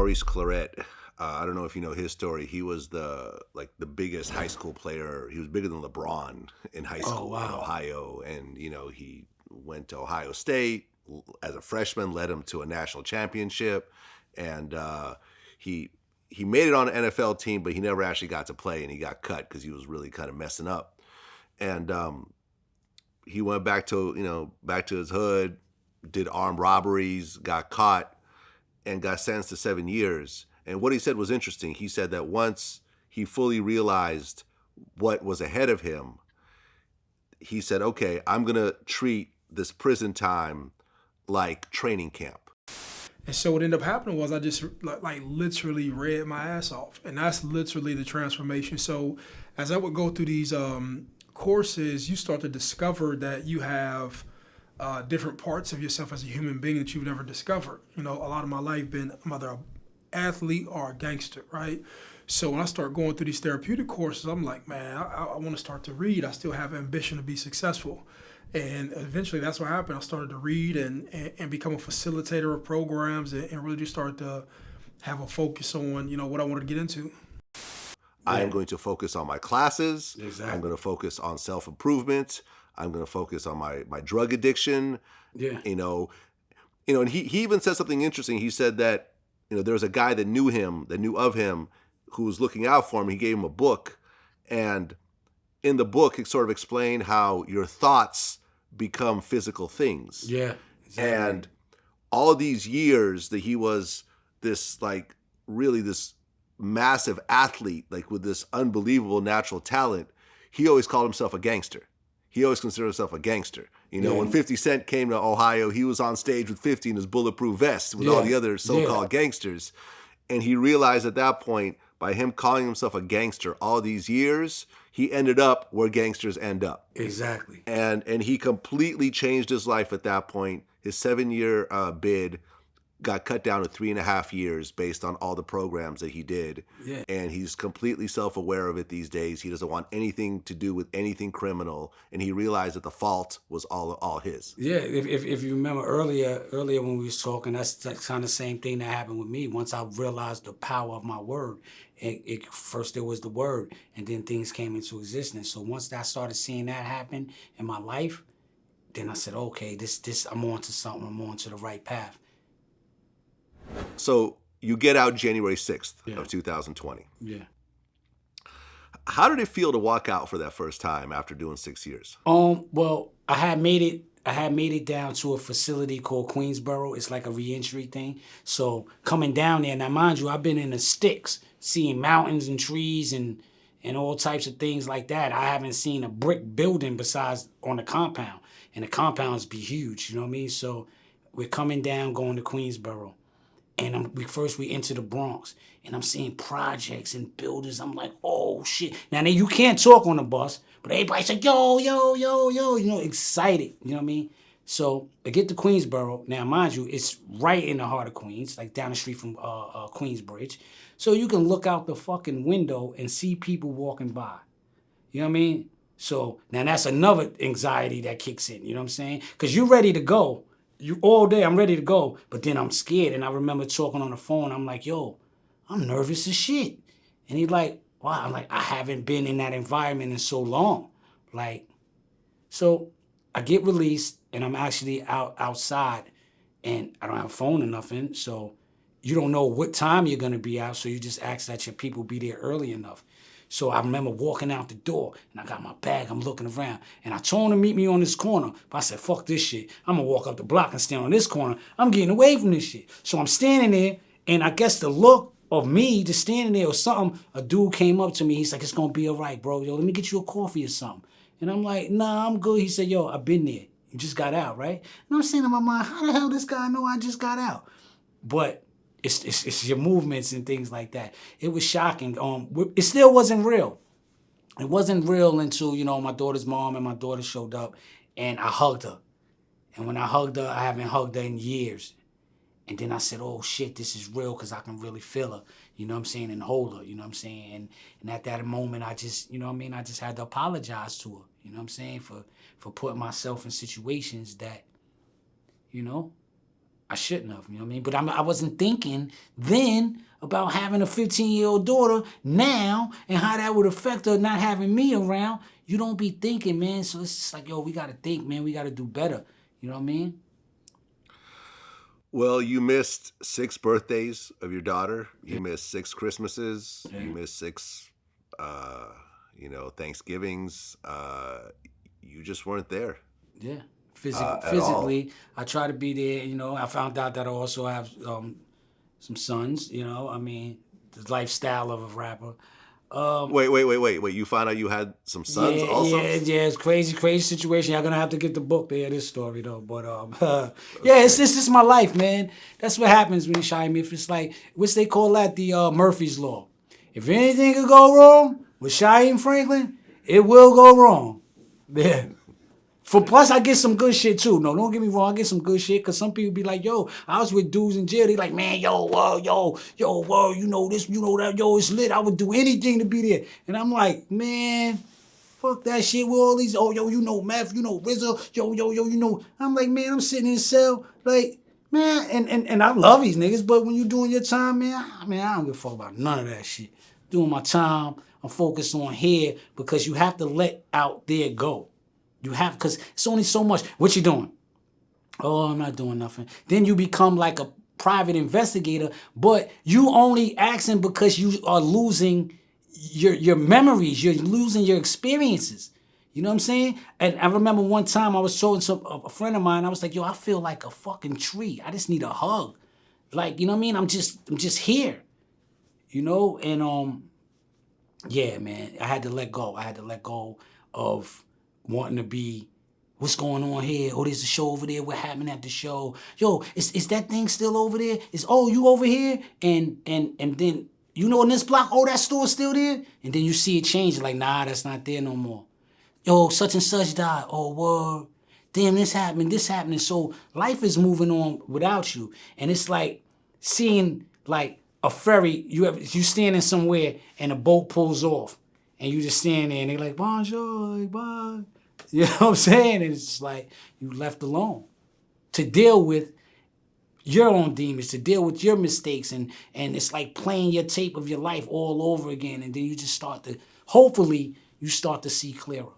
Maurice Claret. I don't know if you know his story. He was the biggest high school player. He was bigger than LeBron in high Oh, school in wow. Ohio, and he went to Ohio State as a freshman, led him to a national championship, and he he made it on an NFL team, but he never actually got to play, and he got cut because he was really kind of messing up. And he went back to his hood, did armed robberies, got caught, and got sentenced to 7 years. And what he said was interesting. He said that once he fully realized what was ahead of him, he said, okay, I'm going to treat this prison time like training camp. And so what ended up happening was I just like literally read my ass off, and that's literally the transformation. So as I would go through these courses, you start to discover that you have different parts of yourself as a human being that you've never discovered. A lot of my life been I'm either an athlete or a gangster, right? So when I start going through these therapeutic courses, I'm like, man, I want to start to read. I still have ambition to be successful. And eventually that's what happened. I started to read and become a facilitator of programs and really just start to have a focus on, what I wanted to get into. I am going to focus on my classes. Exactly. I'm going to focus on self-improvement. I'm going to focus on my drug addiction. Yeah. And he even said something interesting. He said that, there was a guy that knew of him, who was looking out for him. He gave him a book, and in the book, it sort of explained how your thoughts become physical things. Yeah. Exactly. And all of these years that he was this really this massive athlete, with this unbelievable natural talent, he always called himself a gangster. He always considered himself a gangster. When 50 Cent came to Ohio, he was on stage with 50 in his bulletproof vest with all the other so-called gangsters. And he realized at that point, by him calling himself a gangster all these years, he ended up where gangsters end up. Exactly. And he completely changed his life at that point. His 7-year bid got cut down to 3.5 years based on all the programs that he did. Yeah. And he's completely self-aware of it these days. He doesn't want anything to do with anything criminal. And he realized that the fault was all his. Yeah, if you remember earlier when we was talking, that's kind of the same thing that happened with me. Once I realized the power of my word, first there was the word, and then things came into existence. So once I started seeing that happen in my life, then I said, okay, this I'm on to something. I'm on to the right path. So you get out January 6th of 2020. Yeah. How did it feel to walk out for that first time after doing 6 years? Well, I had made it down to a facility called Queensboro. It's like a reentry thing. So coming down there, now mind you, I've been in the sticks, seeing mountains and trees and all types of things like that. I haven't seen a brick building besides on the compound. And the compounds be huge, you know what I mean? So we're coming down, going to Queensboro. And we enter the Bronx, and I'm seeing projects and buildings. I'm like, oh, shit. Now, you can't talk on the bus, but everybody's like, yo, yo, yo, yo, excited, you know what I mean? So I get to Queensboro. Now, mind you, it's right in the heart of Queens, like down the street from Queensbridge. So you can look out the fucking window and see people walking by. You know what I mean? So now that's another anxiety that kicks in, you know what I'm saying? Because you're ready to go. You all day, I'm ready to go, but then I'm scared. And I remember talking on the phone. I'm like, yo, I'm nervous as shit. And he's like, wow. I'm like, I haven't been in that environment in so long. So I get released, and I'm actually outside, and I don't have a phone or nothing. So you don't know what time you're going to be out, so you just ask that your people be there early enough. So I remember walking out the door, and I got my bag, I'm looking around, and I told him to meet me on this corner, but I said, fuck this shit. I'm gonna walk up the block and stand on this corner. I'm getting away from this shit. So I'm standing there, and I guess the look of me just standing there or something, a dude came up to me, he's like, it's gonna be all right, bro. Yo, let me get you a coffee or something. And I'm like, nah, I'm good. He said, yo, I've been there. You just got out, right? And I'm saying in my mind, how the hell this guy know I just got out? But it's your movements and things like that. It was shocking. It still wasn't real. It wasn't real until, my daughter's mom and my daughter showed up, and I hugged her. And when I hugged her, I haven't hugged her in years. And then I said, oh shit, this is real, because I can really feel her, you know what I'm saying, and hold her, you know what I'm saying? And at that moment, I just, I just had to apologize to her, you know what I'm saying, for putting myself in situations that, I shouldn't have, you know what I mean? But I wasn't thinking then about having a 15-year-old daughter now and how that would affect her not having me around. You don't be thinking, man. So it's just like, yo, we got to think, man. We got to do better. You know what I mean? Well, you missed 6 birthdays of your daughter. You missed 6 Christmases. Yeah. You missed 6, Thanksgivings. You just weren't there. Yeah. At Physically, I try to be there. You know, I found out that I also have some sons. You know, I mean, the lifestyle of a rapper. Wait. You found out you had some sons Yeah, also? yeah, it's crazy situation. Y'all gonna have to get the book to hear this story though. But yeah, it's this is my life, man. That's what happens when you Shyheim. If it's like, what's they call that? The Murphy's Law. If anything could go wrong with Shyheim Franklin, it will go wrong. Yeah. Plus, I get some good shit too. No, don't get me wrong. I get some good shit because some people be like, yo, I was with dudes in jail. They like, man, yo, you know this, you know that, yo, it's lit. I would do anything to be there. And I'm like, man, fuck that shit with all these, you know meth, you know RZA, you know. I'm like, man, I'm sitting in a cell, like, man, and I love these niggas, but when you doing your time, man, I don't give a fuck about none of that shit. Doing my time, I'm focused on here because you have to let out there go. You have, because it's only so much. What you doing? Oh, I'm not doing nothing. Then you become like a private investigator, but you only asking because you are losing your memories. You're losing your experiences. You know what I'm saying? And I remember one time I was talking to a friend of mine. I was like, yo, I feel like a fucking tree. I just need a hug. Like, you know what I mean? I'm just here. You know? And yeah, man, I had to let go. I had to let go of wanting to be, what's going on here? Oh, there's a show over there. What happened at the show? Yo, is that thing still over there? You over here? And then, you know, in this block, oh, that store's still there? And then you see it change. Like, nah, that's not there no more. Yo, such and such died. Oh, word. Damn, this happening. So life is moving on without you. And it's like seeing like a ferry, you standing somewhere and a boat pulls off. And you just stand there and they're like, bonjour, like, bye. You know what I'm saying? And it's just like you left alone to deal with your own demons, to deal with your mistakes. And it's like playing your tape of your life all over again. And then you just hopefully you start to see clearer.